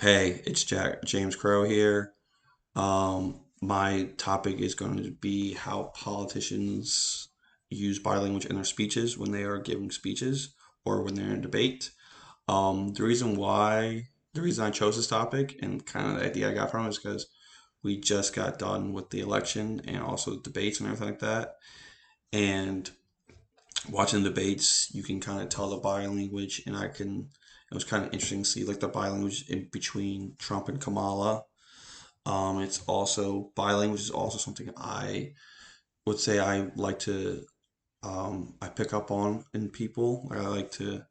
Hey, it's James Crow here. My topic is going to be how politicians use body language in their speeches when they are giving speeches or when they're in debate. The reason I chose this topic and kind of the idea I got from it is because we just got done with the election and also debates and everything like that. And watching debates, you can kind of tell the body language, and it was kind of interesting to see like the body language in between Trump and Kamala. It's also body language is also something I would say I like to I pick up on in people. Like I like to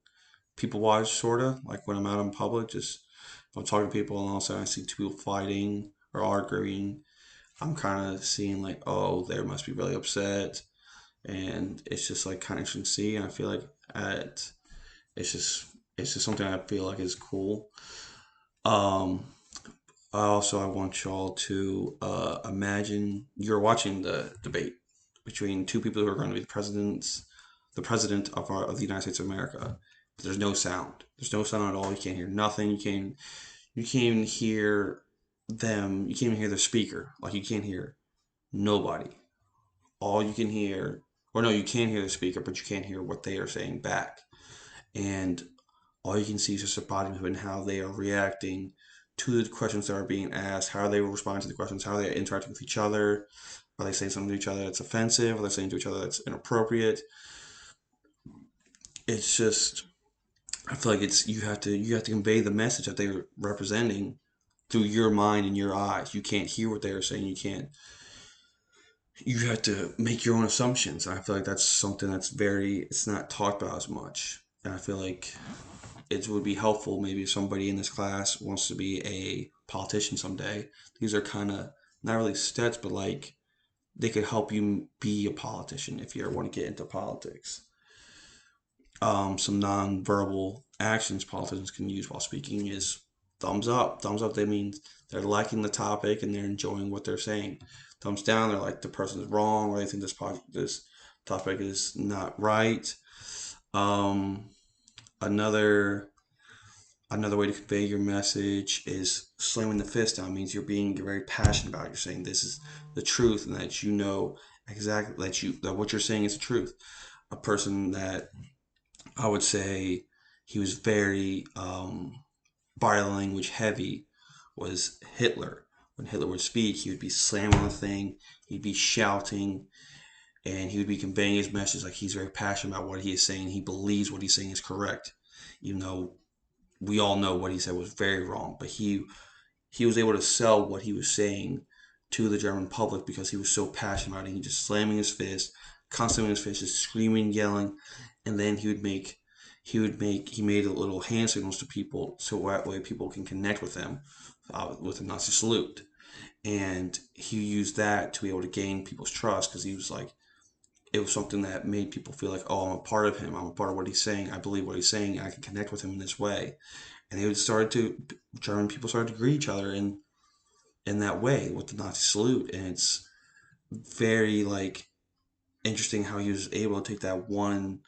people watch sort of like when I'm out in public. Just if I'm talking to people and all of a sudden I see two people fighting or arguing, I'm kind of seeing like, oh, they must be really upset, and it's just like kind of interesting to see. And I feel like at it's just it's just something I feel like is cool. Um, I want y'all to imagine you're watching the debate between two people who are going to be the president of the United States of America. But there's no sound. There's no sound at all. You can't hear nothing. You can't even hear them. You can't even hear the speaker. Like you can't hear nobody. All you can hear, or no, you can hear the speaker, but you can't hear what they are saying back. And all you can see is just a body movement and how they are reacting to the questions that are being asked, how they respond to the questions, how they are interacting with each other. Are they saying something to each other that's offensive? Are they saying to each other that's inappropriate? It's just I feel like it's you have to convey the message that they're representing through your mind and your eyes. You can't hear what they're saying. You have to make your own assumptions. And I feel like that's something that's very it's not talked about as much. And I feel like it would be helpful maybe if somebody in this class wants to be a politician someday. These are kind of not really stats, but like they could help you be a politician if you ever want to get into politics. Some non-verbal actions politicians can use while speaking is thumbs up. Thumbs up, that means they're liking the topic and they're enjoying what they're saying. Thumbs down, they're like the person is wrong or they think this topic is not right. Um, another Another way to convey your message is slamming the fist down. It means you're very passionate about it. You're saying this is the truth and that you know exactly that what you're saying is the truth. A person that I would say he was very body language heavy was Hitler. When Hitler would speak, he would be slamming the thing, he'd be shouting, and he would be conveying his message like he's very passionate about what he is saying. He believes what he's saying is correct, even though we all know what he said was very wrong. But he was able to sell what he was saying to the German public because he was so passionate about it. He just slamming his fist, constantly his fist, just screaming, yelling, and then he made a little hand signals to people so that way people can connect with him with a Nazi salute. And he used that to be able to gain people's trust because he was like, it was something that made people feel like, oh, I'm a part of him. I'm a part of what he's saying. I believe what he's saying. I can connect with him in this way. And they would start to German people started to greet each other in that way with the Nazi salute, and it's very like interesting how he was able to take that one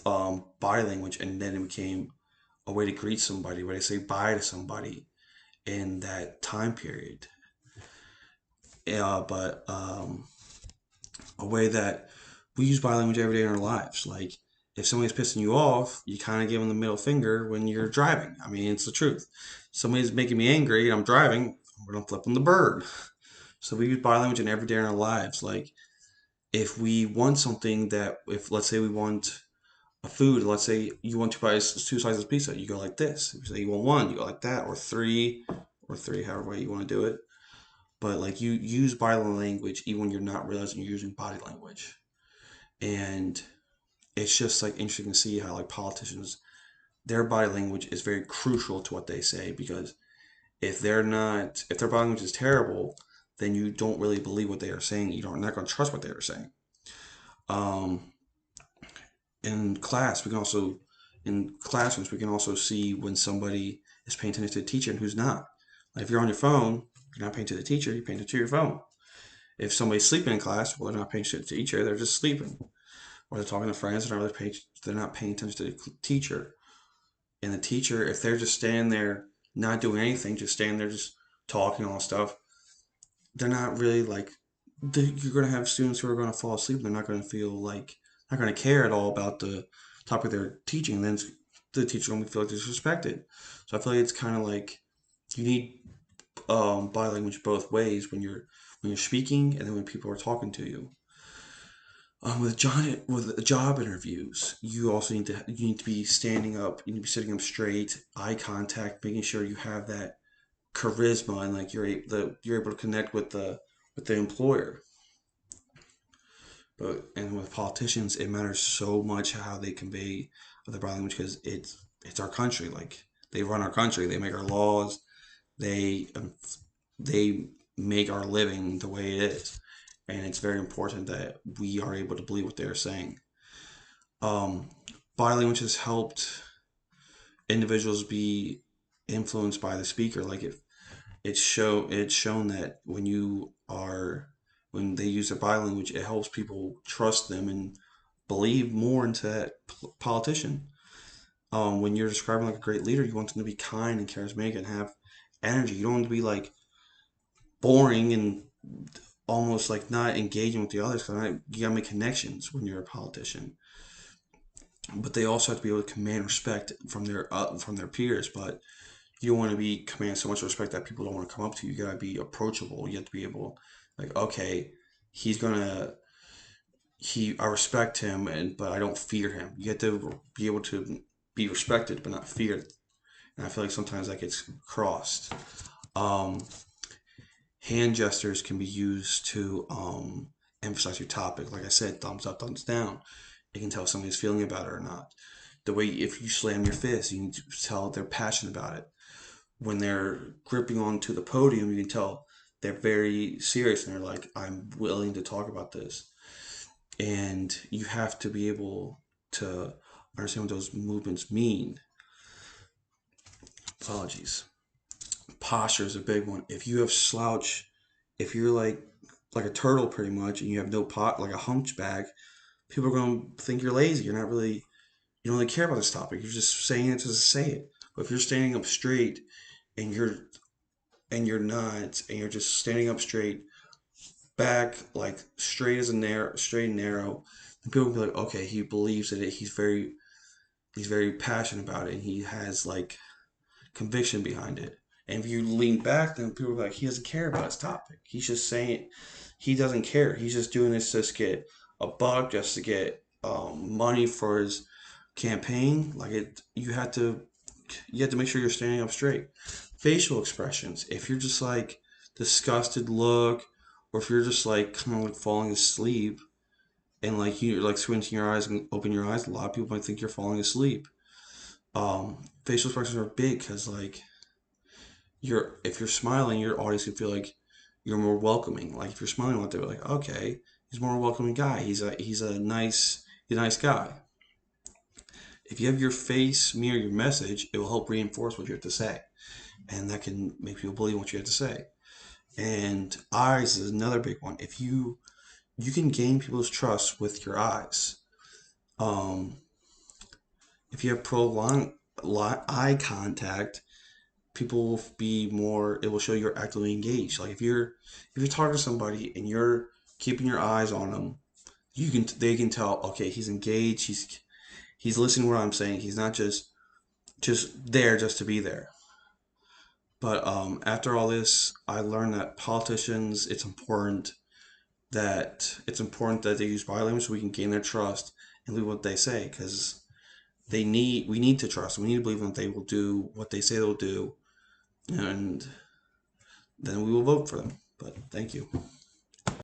body language and then it became a way to greet somebody, a way to say bye to somebody in that time period. But A way that we use body language every day in our lives, like if somebody's pissing you off, you kind of give them the middle finger when you're driving. I mean, it's the truth. Somebody's making me angry and I'm driving, I'm gonna flip them the bird. So we use body language in every day in our lives. Like if we want something that, if let's say we want a food, let's say you want two slices of pizza, you go like this. If you say you want one, you go like that, or three, however way you want to do it. But like you use body language even when you're not realizing you're using body language, and it's just like interesting to see how like politicians, their body language is very crucial to what they say because if their body language is terrible, then you don't really believe what they are saying. You're not going to trust what they are saying. Um, in class, we can also in classrooms we can also see when somebody is paying attention to the teacher and who's not. Like if you're on your phone, you're not paying attention to the teacher, you're paying attention to your phone. If somebody's sleeping in class, well, they're not paying attention to the teacher, they're just sleeping. Or they're talking to friends and they're not paying attention to the teacher. And the teacher, if they're just standing there not doing anything, just standing there, just talking all stuff. They're not really like you're going to have students who are going to fall asleep. They're not going to feel like not going to care at all about the topic they're teaching. And then the teacher only feel like disrespected. So I feel like it's kind of like you need body language both ways when you're speaking and then when people are talking to you. With job interviews, you need to be standing up, you need to be sitting up straight, eye contact, making sure you have that charisma and like you're able to connect with the employer. But and with politicians, it matters so much how they convey the body language because it's our country. Like they run our country, they make our laws, they they make our living the way it is, and it's very important that we are able to believe what they're saying. Um, Body language has helped individuals be influenced by the speaker. Like if it's shown that when they use their body language, it helps people trust them and believe more into that politician. When you're describing like a great leader, you want them to be kind and charismatic and have energy. You don't want them to be like boring and almost like not engaging with the others. Cause you gotta make connections when you're a politician. But they also have to be able to command respect from their peers. But you don't want to be command so much respect that people don't want to come up to you. You gotta be approachable. You have to be able, like, okay, he's gonna I respect him, and but I don't fear him. You have to be able to be respected but not feared. And I feel like sometimes that gets crossed. Um, Hand gestures can be used to emphasize your topic. Like I said, thumbs up, thumbs down. It can tell if somebody's feeling about it or not. The way if you slam your fist, you can tell they're passionate about it. When they're gripping onto the podium, you can tell they're very serious and they're like, I'm willing to talk about this. And you have to be able to understand what those movements mean. Apologies. Posture is a big one. If you have slouch, if you're like a turtle pretty much, and you have no pot like a hunchback, people are going to think you're lazy. You don't really care about this topic. You're just saying it just to say it. But if you're standing up straight and you're not, and you're just standing up straight, back like straight and narrow, then people will be like, okay, he believes in it. He's very passionate about it, and he has like conviction behind it. And if you lean back, then people are like, he doesn't care about his topic. He's just saying he doesn't care. He's just doing this just to get a buck, just to get money for his campaign. You have to make sure you're standing up straight. Facial expressions. If you're just like disgusted look, or if you're just like kind of like falling asleep, and like you're like squinting your eyes and open your eyes, a lot of people might think you're falling asleep. Facial expressions are big because like if you're smiling, your audience can feel like you're more welcoming. Like if you're smiling, what they're like, okay, he's a more welcoming guy. He's a nice guy. If you have your face mirror your message, it will help reinforce what you have to say, and that can make people believe what you have to say. And eyes is another big one. If you can gain people's trust with your eyes. Um, if you have prolonged eye contact, people will be more. It will show you're actively engaged. Like if you're talking to somebody and you're keeping your eyes on them, they can tell. Okay, he's engaged. He's listening to what I'm saying. He's not just there just to be there. But after all this, I learned that politicians, it's important that they use body language so we can gain their trust and do what they say because we need to trust them. We need to believe that they will do what they say they'll do, and then we will vote for them. But thank you.